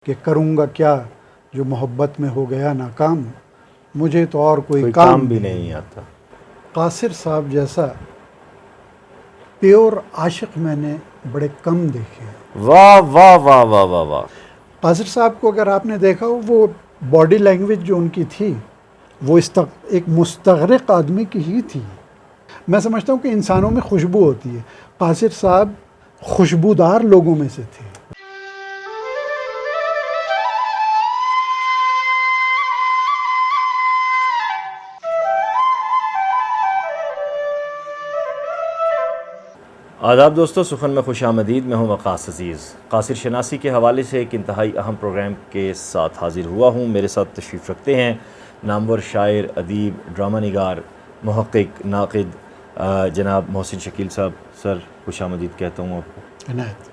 کہ کروں گا کیا جو محبت میں ہو گیا ناکام، مجھے تو اور کوئی کام بھی نہیں آتا۔ قاصر صاحب جیسا پیور عاشق میں نے بڑے کم دیکھے ہیں۔ واہ واہ واہ واہ واہ واہ۔ قاصر صاحب کو اگر آپ نے دیکھا ہو، وہ باڈی لینگویج جو ان کی تھی وہ ایک مستغرق آدمی کی ہی تھی۔ میں سمجھتا ہوں کہ انسانوں میں خوشبو ہوتی ہے، قاصر صاحب خوشبودار لوگوں میں سے تھے۔ آداب دوستو، سخن میں خوش آمدید۔ میں ہوں وقاص عزیز۔ قاصر شناسی کے حوالے سے ایک انتہائی اہم پروگرام کے ساتھ حاضر ہوا ہوں۔ میرے ساتھ تشریف رکھتے ہیں نامور شاعر، ادیب، ڈرامہ نگار، محقق، ناقد جناب محسن شکیل صاحب۔ سر خوش آمدید کہتا ہوں آپ کو۔ عنایت۔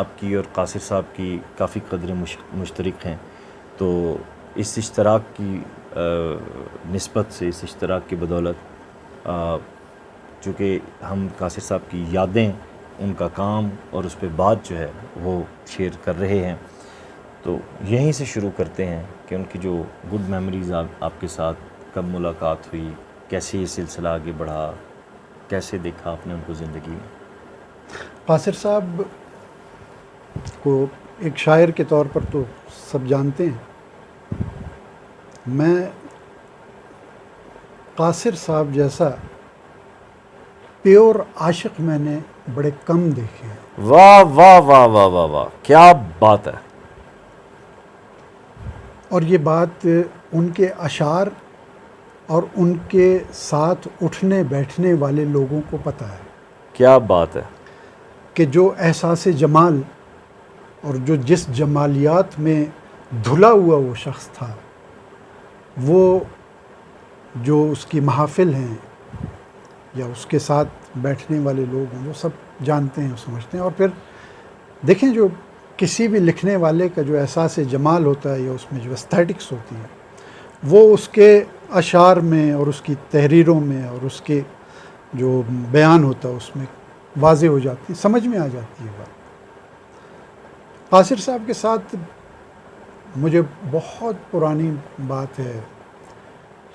آپ کی اور قاصر صاحب کی کافی قدریں مشترک ہیں، تو اس اشتراک کی نسبت سے، اس اشتراک کی بدولت، چونکہ ہم قاصر صاحب کی یادیں، ان کا کام اور اس پہ بات جو ہے وہ شیئر کر رہے ہیں، تو یہیں سے شروع کرتے ہیں کہ ان کی جو گڈ میموریز آپ کے ساتھ کب ملاقات ہوئی، کیسے یہ سلسلہ آگے بڑھا، کیسے دیکھا آپ نے ان کو زندگی میں؟ قاصر صاحب کو ایک شاعر کے طور پر تو سب جانتے ہیں، میں قاصر صاحب جیسا پیور عاشق میں نے بڑے کم دیکھے ہیں۔ واہ واہ واہ واہ واہ واہ، کیا بات ہے۔ اور یہ بات ان کے اشعار اور ان کے ساتھ اٹھنے بیٹھنے والے لوگوں کو پتہ ہے کیا بات ہے کہ جو احساس جمال اور جو جس جمالیات میں دھلا ہوا وہ شخص تھا، وہ جو اس کی محافل ہیں یا اس کے ساتھ بیٹھنے والے لوگ ہیں، وہ سب جانتے ہیں، سمجھتے ہیں۔ اور پھر دیکھیں، جو کسی بھی لکھنے والے کا جو احساس جمال ہوتا ہے یا اس میں جو استھیٹکس ہوتی ہے، وہ اس کے اشعار میں اور اس کی تحریروں میں اور اس کے جو بیان ہوتا ہے اس میں واضح ہو جاتی ہے، سمجھ میں آ جاتی ہے بات۔ قاصر صاحب کے ساتھ مجھے بہت پرانی بات ہے،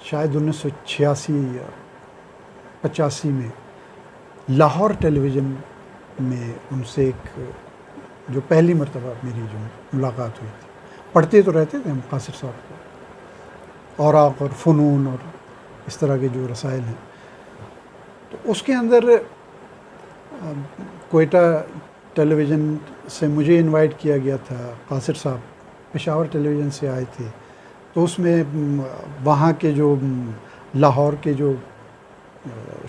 شاید 1986 یا 85 میں لاہور ٹیلی ویژن میں ان سے ایک جو پہلی مرتبہ میری جو ملاقات ہوئی تھی۔ پڑھتے تو رہتے تھے ہم قاصر صاحب کو، اوراق اور فنون اور اس طرح کے جو رسائل ہیں، تو اس کے اندر کوئٹہ ٹیلی ویژن سے مجھے انوائٹ کیا گیا تھا۔ قاصر صاحب پشاور ٹیلی ویژن سے آئے تھے، تو اس میں وہاں کے جو لاہور کے جو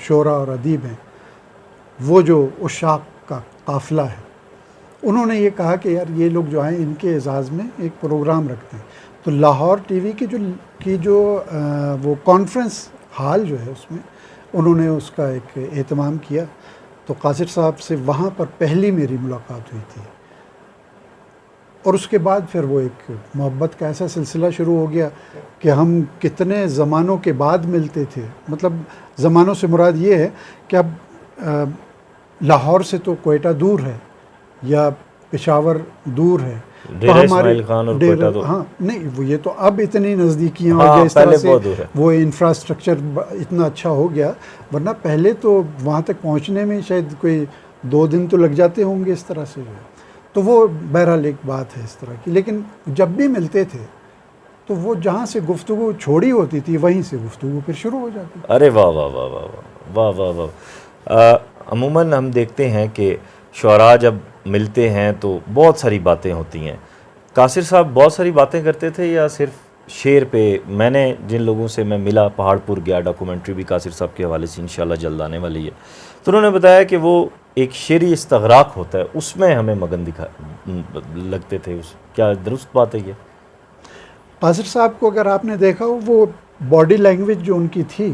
شعراء اور ادیب ہیں، وہ جو عشاق کا قافلہ ہے، انہوں نے یہ کہا کہ یار یہ لوگ جو ہیں ان کے اعزاز میں ایک پروگرام رکھتے ہیں۔ تو لاہور ٹی وی کی جو وہ کانفرنس ہال جو ہے، اس میں انہوں نے اس کا ایک اہتمام کیا، تو قاصر صاحب سے وہاں پر پہلی میری ملاقات ہوئی تھی۔ اور اس کے بعد پھر وہ ایک محبت کا ایسا سلسلہ شروع ہو گیا کہ ہم کتنے زمانوں کے بعد ملتے تھے۔ مطلب زمانوں سے مراد یہ ہے کہ اب لاہور سے تو کوئٹہ دور ہے یا پشاور دور ہے، ڈیرہ اسماعیل خان اور کوئٹہ تو ہاں نہیں، وہ یہ تو اب اتنی نزدیکیاں ہو گیا، اس طرح سے وہ انفراسٹرکچر اتنا اچھا ہو گیا، ورنہ پہلے تو وہاں تک پہنچنے میں شاید کوئی 2 دن تو لگ جاتے ہوں گے اس طرح سے۔ تو وہ بہرحال ایک بات ہے اس طرح کی، لیکن جب بھی ملتے تھے تو وہ جہاں سے گفتگو چھوڑی ہوتی تھی وہیں سے گفتگو پھر شروع ہو جاتی تھی۔ ارے واہ واہ واہ واہ واہ واہ واہ واہ۔ عموماً ہم دیکھتے ہیں کہ شعراء جب ملتے ہیں تو بہت ساری باتیں ہوتی ہیں۔ قاصر صاحب بہت ساری باتیں کرتے تھے یا صرف شعر پہ؟ میں نے جن لوگوں سے میں ملا، پہاڑ پور گیا، ڈاکومنٹری بھی قاصر صاحب کے حوالے سے انشاءاللہ جلد آنے والی ہے، تو انہوں نے بتایا کہ وہ ایک شعری استغراق ہوتا ہے، اس میں ہمیں مگن لگتے تھے۔ کیا درست بات ہے یہ؟ قاصر صاحب کو اگر آپ نے دیکھا ہو، وہ باڈی لینگویج جو ان کی تھی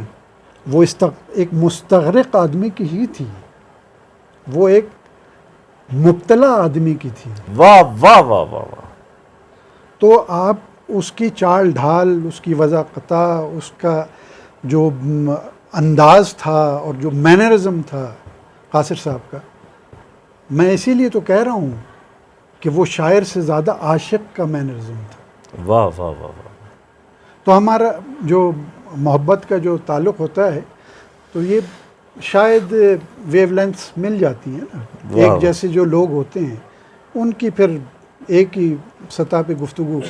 وہ ایک مستغرق آدمی کی ہی تھی، وہ ایک مبتلا آدمی کی تھی۔ واہ واہ واہ واہ واہ۔ تو آپ اس کی چال ڈھال، اس کی وضاقتہ، اس کا جو انداز تھا اور جو مینرزم تھا قاصر صاحب کا، میں اسی لیے تو کہہ رہا ہوں کہ وہ شاعر سے زیادہ عاشق کا مینرزم تھا. واہ واہ واہ واہ. تو ہمارا جو محبت کا جو تعلق ہوتا ہے تو یہ شاید ویو لینتھس مل جاتی ہیں نا. ایک جیسے جو لوگ ہوتے ہیں ان کی پھر ایک ہی سطح پہ گفتگو,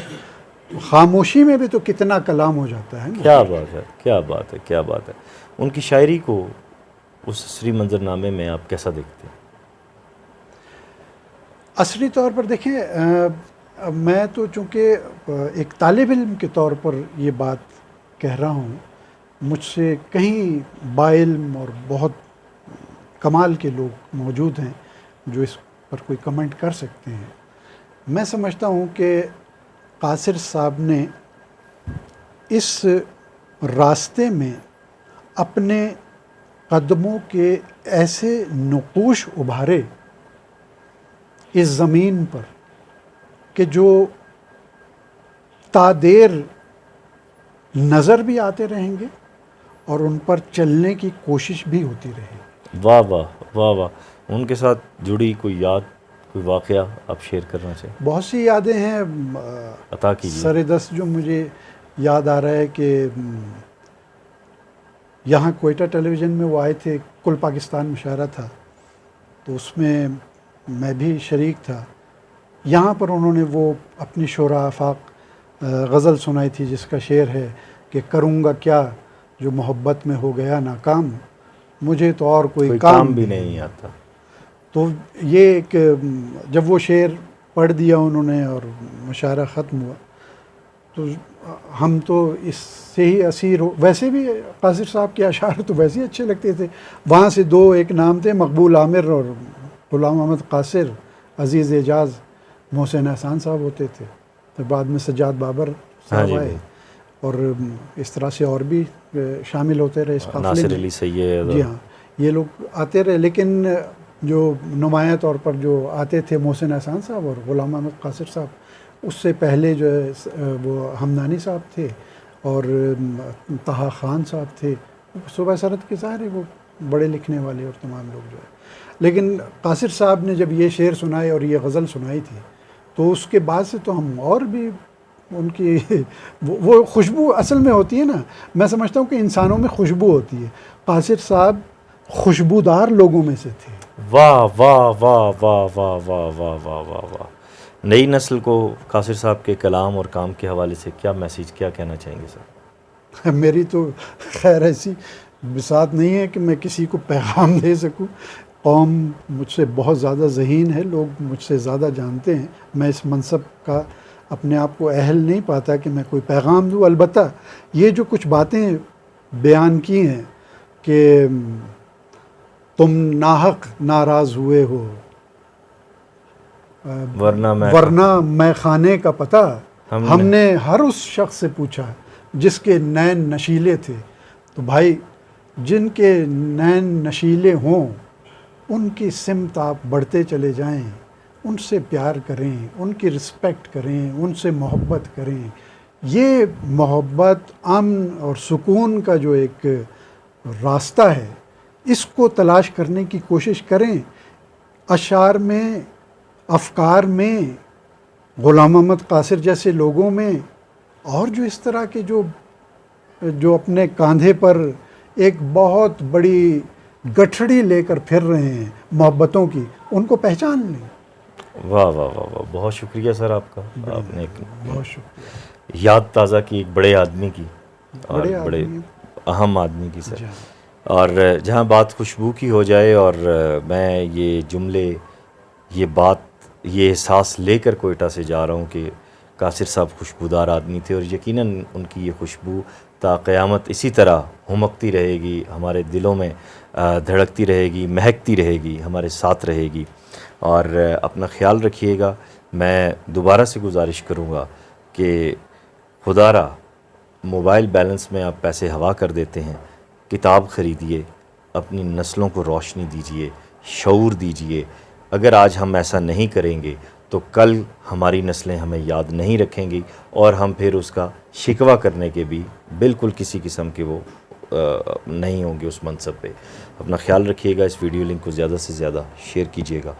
خاموشی میں بھی تو کتنا کلام ہو جاتا ہے نا. کیا بات ہے, کیا بات ہے, کیا بات ہے. ان کی شاعری کو اس عصری منظر نامے میں آپ کیسا دیکھتے ہیں؟ عصری طور پر دیکھیں, میں تو چونکہ ایک طالب علم کے طور پر یہ بات کہہ رہا ہوں, مجھ سے کہیں باعلم اور بہت کمال کے لوگ موجود ہیں جو اس پر کوئی کمنٹ کر سکتے ہیں. میں سمجھتا ہوں کہ قاصر صاحب نے اس راستے میں اپنے قدموں کے ایسے نقوش ابھارے اس زمین پر کہ جو تادیر نظر بھی آتے رہیں گے اور ان پر چلنے کی کوشش بھی ہوتی رہے گی. واہ واہ واہ واہ. ان کے ساتھ جڑی کوئی یاد, کوئی واقعہ آپ شیئر کرنا چاہیں؟ بہت سی یادیں ہیں. عطا کیجیے. سر دست جو مجھے یاد آ رہا ہے کہ یہاں کوئٹہ ٹیلی ویژن میں وہ آئے تھے, کل پاکستان مشاعرہ تھا, تو اس میں میں بھی شریک تھا. یہاں پر انہوں نے وہ اپنی شعراء آفاق غزل سنائی تھی جس کا شعر ہے کہ کروں گا کیا جو محبت میں ہو گیا ناکام, مجھے تو اور کوئی کام بھی نہیں آتا. تو یہ ایک جب وہ شعر پڑھ دیا انہوں نے اور مشاعرہ ختم ہوا تو ہم تو اس سے ہی اسیر ہو. ویسے بھی قاصر صاحب کے اشعار تو ویسے ہی اچھے لگتے تھے. وہاں سے دو ایک نام تھے, مقبول عامر اور غلام احمد قاصر. عزیز اعجاز محسن احسان صاحب ہوتے تھے, پھر بعد میں سجاد بابر صاحب آئے, اور اس طرح سے اور بھی شامل ہوتے رہے اس قافلے میں. ناصر علی سید. جی ہاں, یہ لوگ آتے رہے, لیکن جو نمایاں طور پر جو آتے تھے محسن احسان صاحب اور غلام احمد قاصر صاحب. اس سے پہلے جو ہے وہ حمدانی صاحب تھے اور طہا خان صاحب تھے. صبح سرد کے ظاہر ہے وہ بڑے لکھنے والے اور تمام لوگ جو ہے. لیکن قاصر صاحب نے جب یہ شعر سنائے اور یہ غزل سنائی تھی تو اس کے بعد سے تو ہم اور بھی ان کی وہ خوشبو اصل میں ہوتی ہے نا. میں سمجھتا ہوں کہ انسانوں میں خوشبو ہوتی ہے. قاصر صاحب خوشبودار لوگوں میں سے تھے. واہ واہ واہ واہ واہ واہ واہ واہ واہ واہ. نئی نسل کو قاصر صاحب کے کلام اور کام کے حوالے سے کیا میسیج, کیا کہنا چاہیں گے سر؟ میری تو خیر ایسی بساط نہیں ہے کہ میں کسی کو پیغام دے سکوں. قوم مجھ سے بہت زیادہ ذہین ہے, لوگ مجھ سے زیادہ جانتے ہیں. میں اس منصب کا اپنے آپ کو اہل نہیں پاتا کہ میں کوئی پیغام دوں. البتہ یہ جو کچھ باتیں بیان کی ہیں کہ تم ناحق ناراض ہوئے ہو ورنہ میں خانے کا پتہ ہم نے ہر اس شخص سے پوچھا جس کے نین نشیلے تھے. تو بھائی جن کے نین نشیلے ہوں ان کی سمت آپ بڑھتے چلے جائیں, ان سے پیار کریں, ان کی رسپیکٹ کریں, ان سے محبت کریں. یہ محبت, امن اور سکون کا جو ایک راستہ ہے اس کو تلاش کرنے کی کوشش کریں. اشعار میں, افکار میں, غلام احمد قاصر جیسے لوگوں میں, اور جو اس طرح کے جو اپنے کاندھے پر ایک بہت بڑی گٹھڑی لے کر پھر رہے ہیں محبتوں کی, ان کو پہچان لیں. واہ واہ واہ واہ. بہت شکریہ سر آپ کا. آپ نے ایک بہت شکریہ. یاد تازہ کی ایک بڑے آدمی کی, اور بڑے اہم آدمی کی سر. اور جہاں بات خوشبو کی ہو جائے, اور میں یہ جملے, یہ بات, یہ احساس لے کر کوئٹہ سے جا رہا ہوں کہ قاصر صاحب خوشبودار آدمی تھے, اور یقیناً ان کی یہ خوشبو تا قیامت اسی طرح ہمکتی رہے گی, ہمارے دلوں میں دھڑکتی رہے گی, مہکتی رہے گی, ہمارے ساتھ رہے گی. اور اپنا خیال رکھیے گا. میں دوبارہ سے گزارش کروں گا کہ خدا را موبائل بیلنس میں آپ پیسے ہوا کر دیتے ہیں, کتاب خریدیے, اپنی نسلوں کو روشنی دیجیے, شعور دیجیے. اگر آج ہم ایسا نہیں کریں گے تو کل ہماری نسلیں ہمیں یاد نہیں رکھیں گی, اور ہم پھر اس کا شکوہ کرنے کے بھی بالکل کسی قسم کے وہ نہیں ہوں گے اس منصب پہ. اپنا خیال رکھیے گا. اس ویڈیو لنک کو زیادہ سے زیادہ شیئر کیجیے گا.